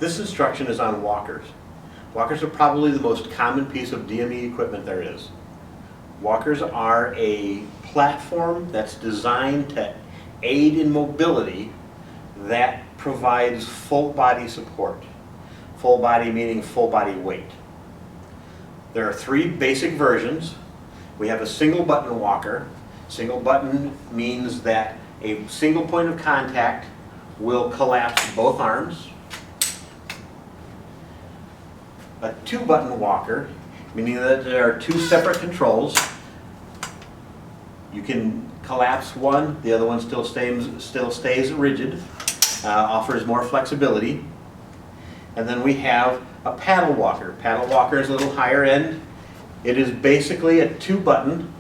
This instruction is on walkers. Walkers are probably the most common piece of DME equipment there is. Walkers are a platform that's designed to aid in mobility that provides full body support. Full body meaning full body weight. There are three basic versions. We have a single button walker. Single button means that a single point of contact will collapse both arms. A two button walker, meaning that there are two separate controls. You can collapse one, the other one still stays rigid, offers more flexibility. And then we have a paddle walker. Paddle walker is a little higher end. It is basically a two button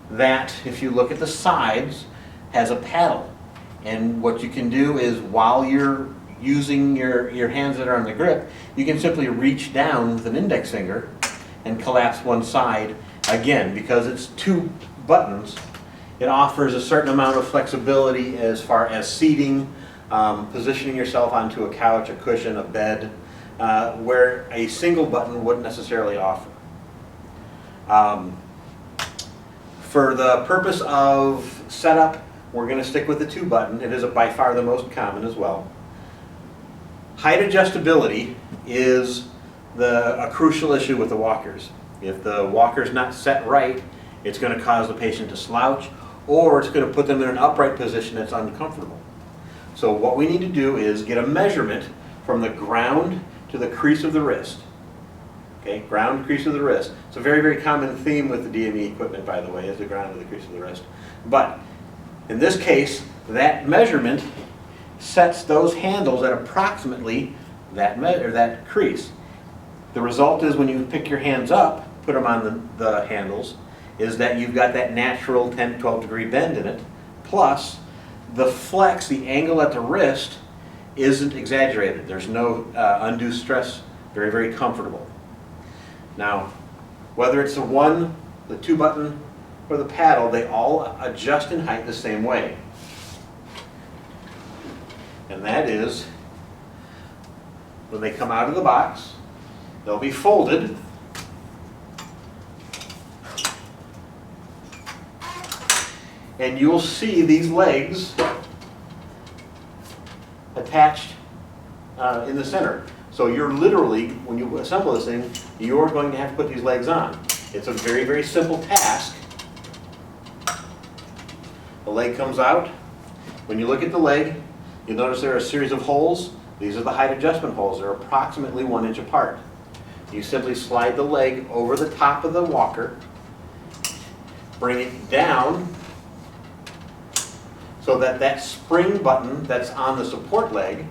that, if you look at the sides, has a paddle. And what you can do is, while you're using your hands that are on the grip, you can simply reach down with an index finger and collapse one side. Again, because it's two buttons, it offers a certain amount of flexibility as far as seating, positioning yourself onto a couch, a cushion, a bed, where a single button wouldn't necessarily offer. For the purpose of setup, we're going to stick with the two button. It is by far the most common as well. Height adjustability is a crucial issue with the walkers. If the walker's not set right, it's going to cause the patient to slouch, or it's going to put them in an upright position that's uncomfortable. So what we need to do is get a measurement from the ground to the crease of the wrist. Okay, ground, crease of the wrist. It's a very, very common theme with the DME equipment, by the way, is the ground to the crease of the wrist. But in this case, that measurement sets those handles at approximately that crease. The result is, when you pick your hands up, put them on the handles, is that you've got that natural 10 to 12 degree bend in it, plus the flex, the angle at the wrist, isn't exaggerated. There's no undue stress, very, very comfortable. Now, whether it's the two button, or the paddle, they all adjust in height the same way. And that is, when they come out of the box, they'll be folded. And you'll see these legs attached in the center. So you're literally, when you assemble this thing, you're going to have to put these legs on. It's a very, very simple task. The leg comes out. When you look at the leg, you'll notice there are a series of holes. These are the height adjustment holes. They're approximately 1 inch apart. You simply slide the leg over the top of the walker, bring it down so that that spring button that's on the support leg,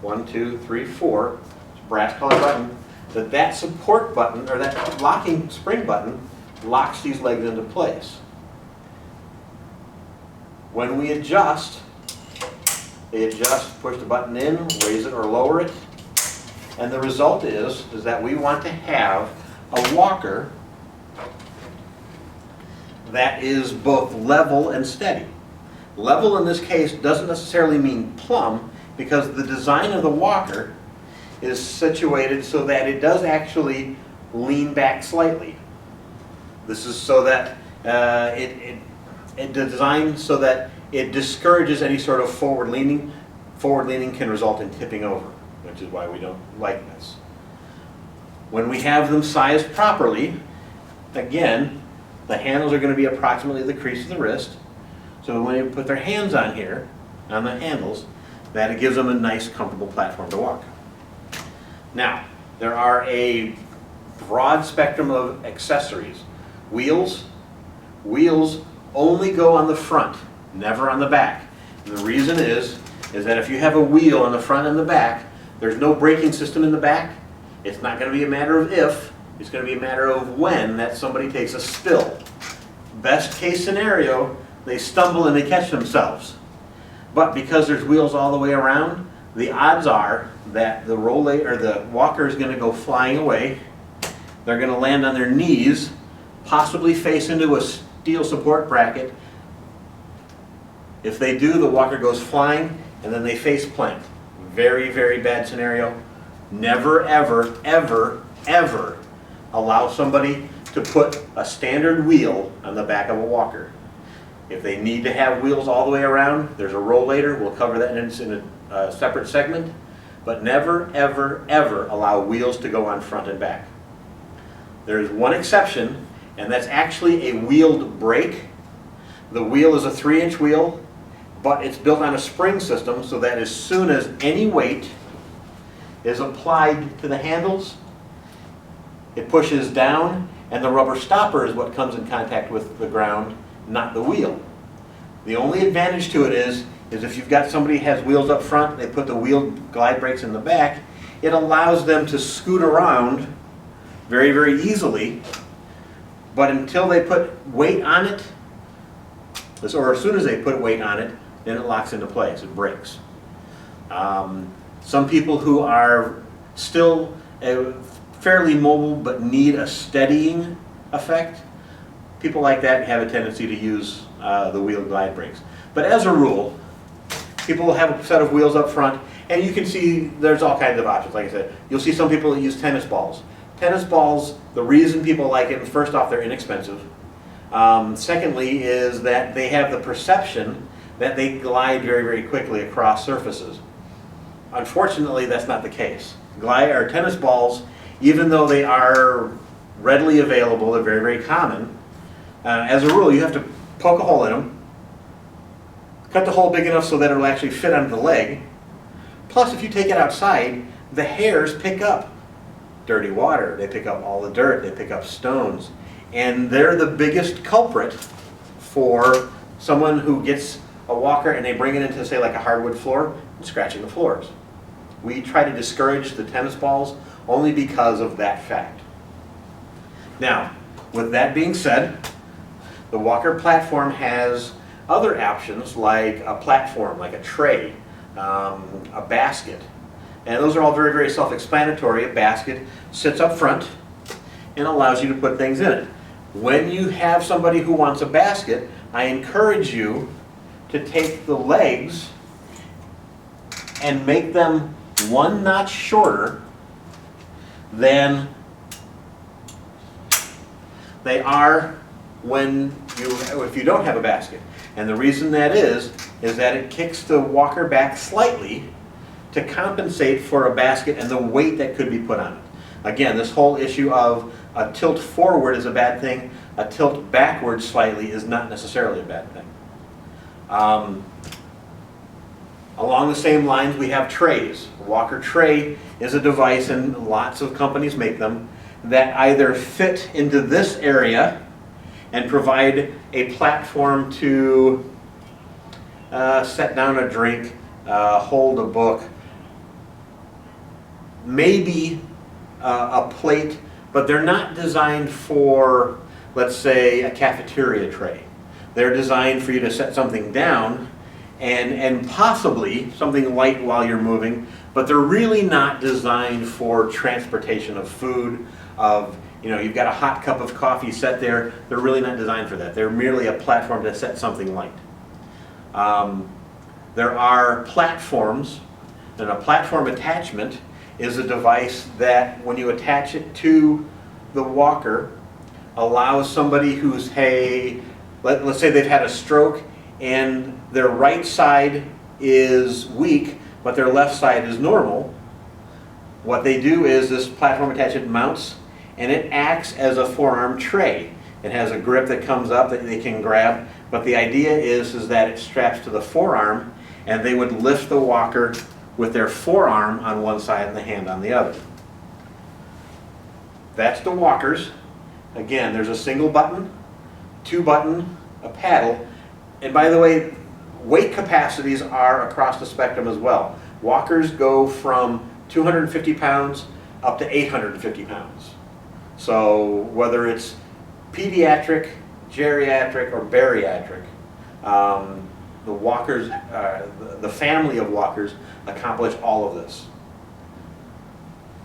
1, 2, 3, 4, brass colored button, that support button, or that locking spring button, locks these legs into place. When we adjust, they adjust, push the button in, raise it or lower it, and the result is that we want to have a walker that is both level and steady. Level in this case doesn't necessarily mean plumb, because the design of the walker is situated so that it does actually lean back slightly. This is so that it designed so that it discourages any sort of forward leaning. Forward leaning can result in tipping over, which is why we don't like this. When we have them sized properly, again, the handles are going to be approximately the crease of the wrist. So when they put their hands on here, on the handles, that it gives them a nice, comfortable platform to walk. Now, there are a broad spectrum of accessories. Wheels only go on the front, never on the back. And the reason is that if you have a wheel on the front and the back, there's no braking system in the back. It's not going to be a matter of if, it's going to be a matter of when that somebody takes a spill. Best case scenario, they stumble and they catch themselves. But because there's wheels all the way around, the odds are that the walker is going to go flying away. They're going to land on their knees, possibly face into a steel support bracket, If they do, the walker goes flying and then they face plant. Very, very bad scenario. Never, ever, ever, ever allow somebody to put a standard wheel on the back of a walker. If they need to have wheels all the way around, there's a rollator. We'll cover that in a separate segment. But never, ever, ever allow wheels to go on front and back. There's one exception, and that's actually a wheeled brake. The wheel is a 3-inch wheel, but it's built on a spring system so that as soon as any weight is applied to the handles, it pushes down, and the rubber stopper is what comes in contact with the ground, not the wheel. The only advantage to it is if you've got somebody who has wheels up front, they put the wheeled glide brakes in the back, it allows them to scoot around very, very easily, but until they put weight on it, or as soon as they put weight on it, then it locks into place, it breaks. Some people who are still fairly mobile but need a steadying effect, people like that have a tendency to use the wheeled glide brakes. But as a rule, people will have a set of wheels up front, and you can see there's all kinds of options. Like I said, you'll see some people that use tennis balls. Tennis balls, the reason people like it, first off, they're inexpensive. Secondly is that they have the perception that they glide very, very quickly across surfaces. Unfortunately, that's not the case. Tennis balls, even though they are readily available, they're very, very common. As a rule, you have to poke a hole in them, cut the hole big enough so that it'll actually fit onto the leg. Plus, if you take it outside, the hairs pick up dirty water, they pick up all the dirt, they pick up stones. And they're the biggest culprit for someone who gets a walker and they bring it into, say, like a hardwood floor, and scratching the floors. We try to discourage the tennis balls only because of that fact. Now, with that being said, the walker platform has other options like a platform, like a tray, a basket. And those are all very, very self-explanatory. A basket sits up front and allows you to put things in it. When you have somebody who wants a basket, I encourage you to take the legs and make them one notch shorter than they are if you don't have a basket. And the reason that is that it kicks the walker back slightly to compensate for a basket and the weight that could be put on it. Again, this whole issue of a tilt forward is a bad thing, a tilt backward slightly is not necessarily a bad thing. Along the same lines, we have trays. A walker tray is a device, and lots of companies make them, that either fit into this area and provide a platform to set down a drink, hold a book, maybe a plate, but they're not designed for, let's say, a cafeteria tray. They're designed for you to set something down and possibly something light while you're moving, but they're really not designed for transportation of food, you've got a hot cup of coffee set there. They're really not designed for that. They're merely a platform to set something light. There are platforms, and a platform attachment is a device that when you attach it to the walker allows somebody who's, let's say they've had a stroke and their right side is weak but their left side is normal. What they do is this platform attachment mounts and it acts as a forearm tray. It has a grip that comes up that they can grab, but the idea is that it straps to the forearm and they would lift the walker with their forearm on one side and the hand on the other. That's the walkers. Again, there's a single button, 2 button, a paddle, and by the way, weight capacities are across the spectrum as well. Walkers go from 250 pounds up to 850 pounds. So whether it's pediatric, geriatric, or bariatric, the walkers, the family of walkers accomplish all of this.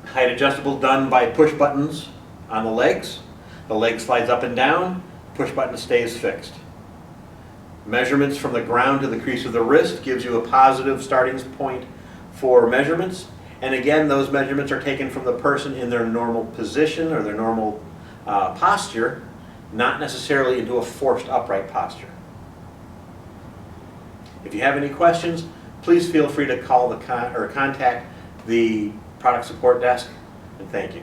Height adjustable done by push buttons on the legs. The leg slides up and down, push button stays fixed. Measurements from the ground to the crease of the wrist gives you a positive starting point for measurements. And again, those measurements are taken from the person in their normal position or their normal posture, not necessarily into a forced upright posture. If you have any questions, please feel free to call or contact the product support desk, and thank you.